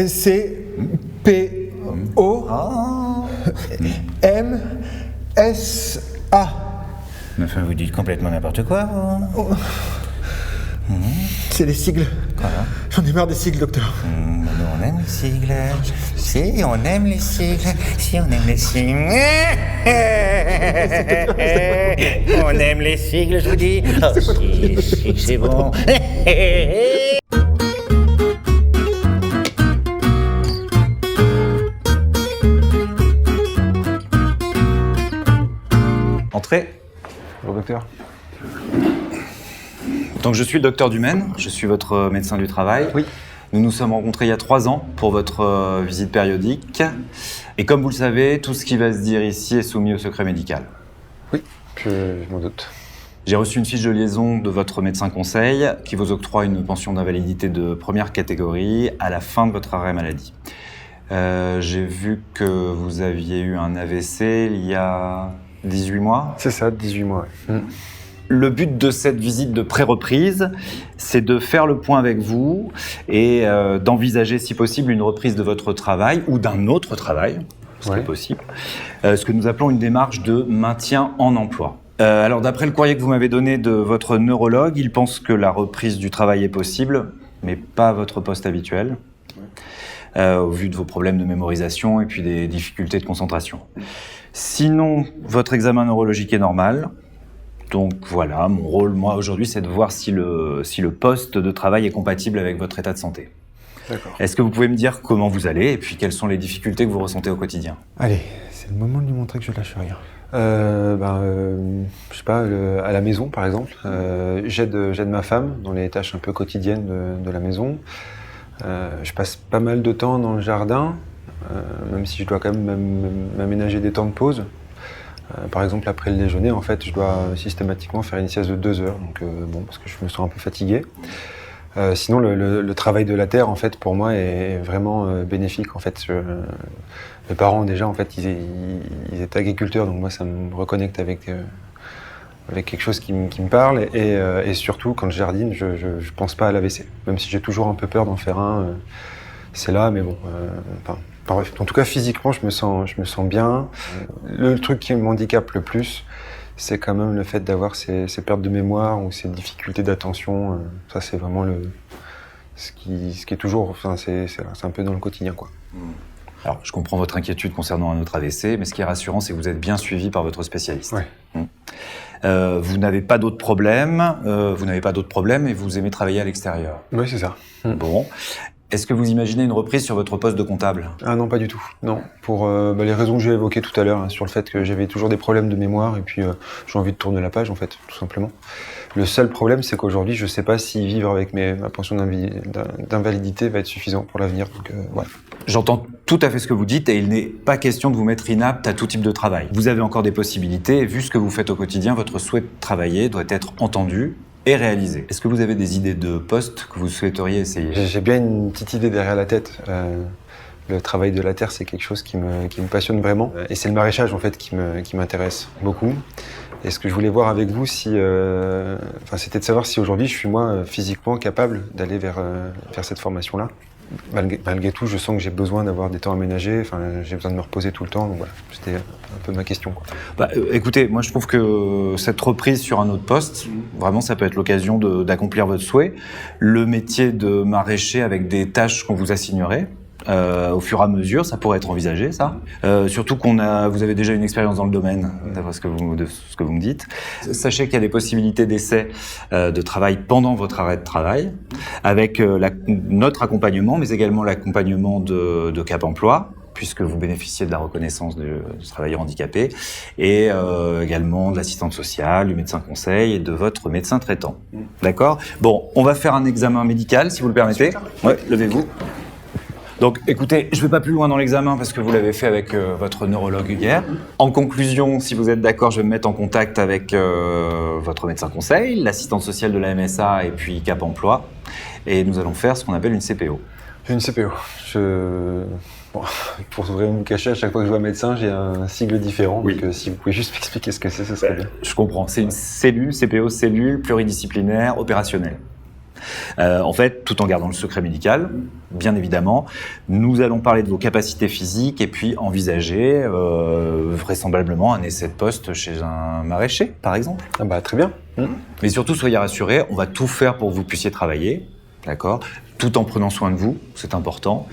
C P O M S A. Mais enfin, vous dites complètement n'importe quoi, vous. C'est les sigles. Quoi? J'en ai marre des sigles, docteur. Nous, on aime les sigles. Si, on aime les sigles. Si, on aime les sigles. On aime les sigles, je vous dis. Oh, si, c'est bon. Entrez. Bonjour, docteur. Donc je suis le docteur Dumaine, je suis votre médecin du travail. Oui. Nous nous sommes rencontrés il y a 3 ans pour votre visite périodique. Et comme vous le savez, tout ce qui va se dire ici est soumis au secret médical. Oui, je m'en doute. J'ai reçu une fiche de liaison de votre médecin conseil qui vous octroie une pension d'invalidité de première catégorie à la fin de votre arrêt maladie. J'ai vu que vous aviez eu un AVC il y a 18 mois. C'est ça, 18 mois. Ouais. Le but de cette visite de pré-reprise, c'est de faire le point avec vous et d'envisager, si possible, une reprise de votre travail ou d'un autre travail, ce qui est possible, ce que nous appelons une démarche de maintien en emploi. Alors, d'après le courrier que vous m'avez donné de votre neurologue, il pense que la reprise du travail est possible, mais pas à votre poste habituel, au vu de vos problèmes de mémorisation et puis des difficultés de concentration. Sinon, votre examen neurologique est normal. Donc voilà, mon rôle, moi, aujourd'hui, c'est de voir si le poste de travail est compatible avec votre état de santé. D'accord. Est-ce que vous pouvez me dire comment vous allez et puis quelles sont les difficultés que vous ressentez au quotidien? Allez, c'est le moment de lui montrer que je lâche rien. Je sais pas, à la maison, par exemple. J'aide ma femme dans les tâches un peu quotidiennes de la maison. Je passe pas mal de temps dans le jardin, même si je dois quand même m'aménager des temps de pause. Par exemple, après le déjeuner, en fait, je dois systématiquement faire une sieste de 2 heures, donc parce que je me sens un peu fatigué. Sinon, le travail de la terre, en fait, pour moi, est vraiment bénéfique. En fait, mes parents, déjà, en fait, ils étaient agriculteurs, donc moi, ça me reconnecte avec quelque chose qui me parle. Et surtout, quand je jardine, je pense pas à l'AVC, même si j'ai toujours un peu peur d'en faire un. C'est là, mais bon. Bref, en tout cas, physiquement, je me sens bien. Le truc qui m'handicape le plus, c'est quand même le fait d'avoir ces pertes de mémoire ou ces difficultés d'attention. Ça, c'est vraiment ce qui est toujours. Enfin, c'est un peu dans le quotidien, quoi. Alors, je comprends votre inquiétude concernant un autre AVC, mais ce qui est rassurant, c'est que vous êtes bien suivi par votre spécialiste. Ouais. Vous n'avez pas d'autres problèmes, et vous aimez travailler à l'extérieur. Oui, c'est ça. Bon. Est-ce que vous imaginez une reprise sur votre poste de comptable? Ah non, pas du tout. Non, pour les raisons que j'ai évoquées tout à l'heure, sur le fait que j'avais toujours des problèmes de mémoire et puis j'ai envie de tourner la page, en fait, tout simplement. Le seul problème, c'est qu'aujourd'hui, je sais pas si vivre avec ma pension d'invalidité va être suffisant pour l'avenir. Donc, voilà. J'entends tout à fait ce que vous dites et il n'est pas question de vous mettre inapte à tout type de travail. Vous avez encore des possibilités et vu ce que vous faites au quotidien, votre souhait de travailler doit être entendu et réalisé. Est-ce que vous avez des idées de postes que vous souhaiteriez essayer? J'ai bien une petite idée derrière la tête. Le travail de la terre, c'est quelque chose qui me passionne vraiment. Et c'est le maraîchage, en fait, qui m'intéresse beaucoup. Et ce que je voulais voir avec vous, c'était de savoir si aujourd'hui, je suis, moi, physiquement capable d'aller vers cette formation-là. Malgré tout, je sens que j'ai besoin d'avoir des temps aménagés. Enfin, j'ai besoin de me reposer tout le temps. Donc voilà, c'était un peu ma question, quoi. Écoutez, moi je trouve que cette reprise sur un autre poste, vraiment, ça peut être l'occasion d'accomplir votre souhait. Le métier de maraîcher avec des tâches qu'on vous assignerait. Au fur et à mesure, ça pourrait être envisagé, ça. Surtout vous avez déjà une expérience dans le domaine, d'après ce que vous me dites. Sachez qu'il y a des possibilités d'essai de travail pendant votre arrêt de travail, avec notre accompagnement, mais également l'accompagnement de Cap Emploi, puisque vous bénéficiez de la reconnaissance du travailleur handicapé, et également de l'assistante sociale, du médecin conseil et de votre médecin traitant. D'accord ? Bon, on va faire un examen médical, si vous le permettez. Ouais, levez-vous. Donc, écoutez, je ne vais pas plus loin dans l'examen parce que vous l'avez fait avec votre neurologue hier. En conclusion, si vous êtes d'accord, je vais me mettre en contact avec votre médecin conseil, l'assistante sociale de la MSA et puis Cap Emploi. Et nous allons faire ce qu'on appelle une CPO. Une CPO. Pour vraiment me cacher, à chaque fois que je vois un médecin, j'ai un sigle différent. Oui. Donc, si vous pouvez juste m'expliquer ce que c'est, ça serait bien. Je comprends. C'est une cellule, CPO, cellule pluridisciplinaire opérationnelle. En fait, tout en gardant le secret médical, bien évidemment, nous allons parler de vos capacités physiques et puis envisager vraisemblablement un essai de poste chez un maraîcher, par exemple. Ah bah très bien. Mais surtout, soyez rassurés, on va tout faire pour que vous puissiez travailler, d'accord ? Tout en prenant soin de vous, c'est important.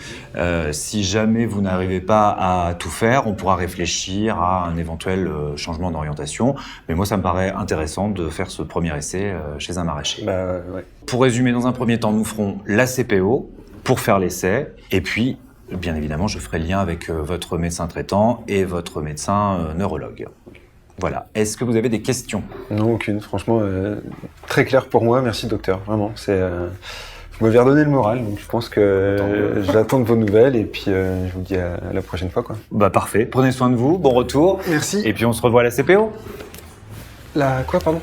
Si jamais vous n'arrivez pas à tout faire, on pourra réfléchir à un éventuel changement d'orientation. Mais moi, ça me paraît intéressant de faire ce premier essai chez un maraîcher. Bah ouais. Pour résumer, dans un premier temps, nous ferons la CPO pour faire l'essai. Et puis, bien évidemment, je ferai le lien avec votre médecin traitant et votre médecin neurologue. Voilà. Est-ce que vous avez des questions ? Non, aucune. Franchement, très clair pour moi. Merci docteur. Vraiment, c'est... Vous m'avez redonné le moral, donc je pense que j'attends de vos nouvelles et puis je vous dis à la prochaine fois, quoi. Bah parfait. Prenez soin de vous. Bon retour. Merci. Et puis on se revoit à la CPO. La quoi, pardon ?